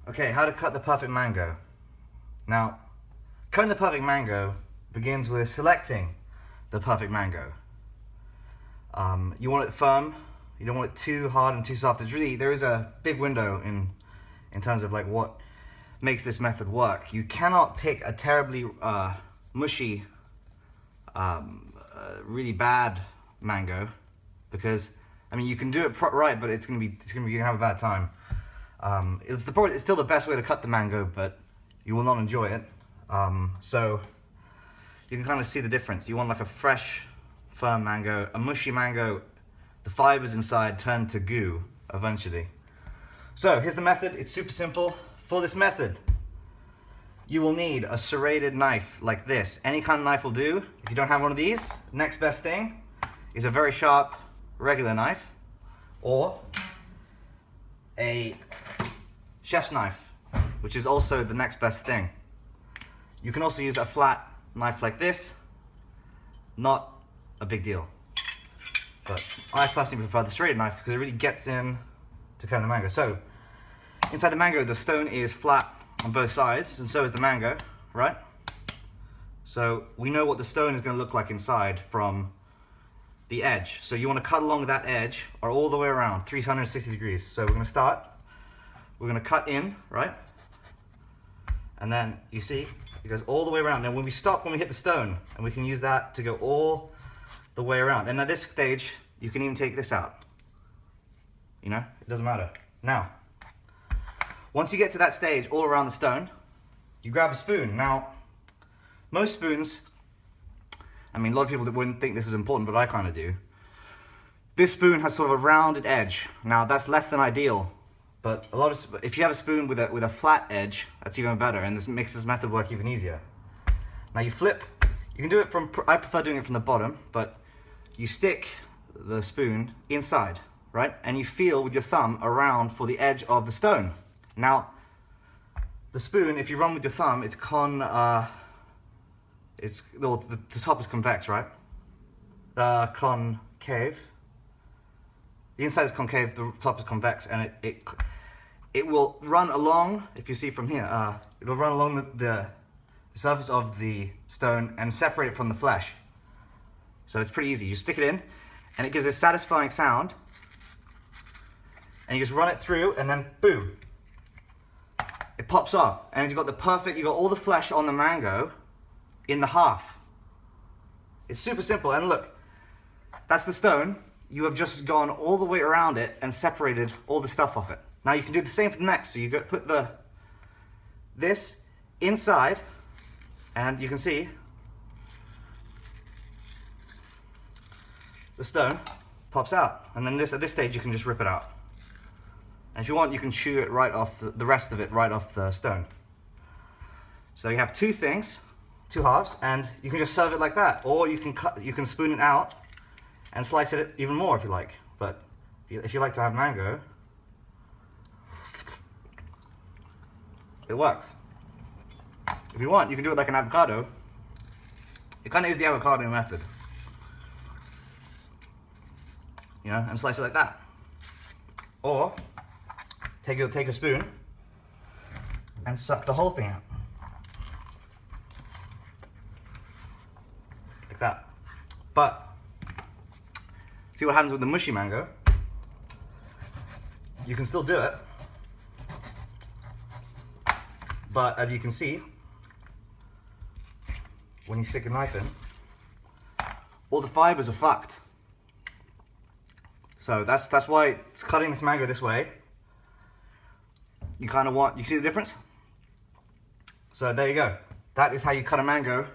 Okay, how to cut the perfect mango. Now, cutting the perfect mango begins with selecting the perfect mango. You want it firm. You don't want it too hard and too soft. There is a big window in terms of like what makes this method work. You cannot pick a terribly mushy, really bad mango, because I mean you can do it right, but you're gonna have a bad time. It's still the best way to cut the mango, but you will not enjoy it. So you can kind of see the difference. You want like a fresh, firm mango. A mushy mango, the fibers inside turn to goo eventually. So here's the method. It's super simple. For this method, you will need a serrated knife like this. Any kind of knife will do. If you don't have one of these, next best thing is a very sharp regular knife or a chef's knife, which is also the next best thing. You can also use a flat knife like this. Not a big deal. But I personally prefer the serrated knife because it really gets in to cutting the mango. So inside the mango, the stone is flat on both sides, and so is the mango, right? So we know what the stone is going to look like inside from the edge. So you want to cut along that edge or all the way around, 360 degrees. So we're going to start. We're going to cut in, right? And then you see it goes all the way around. Now when we stop, when we hit the stone, and we can use that to go all the way around. And at this stage, you can even take this out. You know, it doesn't matter. Now, once you get to that stage all around the stone, you grab a spoon. Now, most spoons, I mean, a lot of people that wouldn't think this is important, but I kind of do. This spoon has sort of a rounded edge. Now, that's less than ideal, but if you have a spoon with a flat edge, that's even better, and this makes this method work even easier. Now you flip. You can do it I prefer doing it from the bottom, but you stick the spoon inside, right? And you feel with your thumb around for the edge of the stone. Now, the spoon, if you run with your thumb, the top is convex, right? Concave. The inside is concave, the top is convex, and it will run along, if you see from here, it'll run along the surface of the stone and separate it from the flesh. So it's pretty easy. You stick it in, and it gives a satisfying sound, and you just run it through, and then boom. It pops off, and you got all the flesh on the mango in the half. It's super simple, and look, that's the stone. You have just gone all the way around it and separated all the stuff off it. Now you can do the same for the next. So you put this inside, and you can see the stone pops out. And then at this stage, you can just rip it out. And if you want, you can chew it right off, the rest of it right off the stone. So you have two halves, and you can just serve it like that. Or you can spoon it out and slice it even more if you like. But if you like to have mango, it works. If you want, you can do it like an avocado. It kind of is the avocado method. You know, and slice it like that. Or take a spoon and suck the whole thing out. Like that. But see what happens with the mushy mango? You can still do it. But as you can see, when you stick a knife in, all the fibers are fucked. So that's why it's cutting this mango this way. You see the difference? So there you go. That is how you cut a mango.com.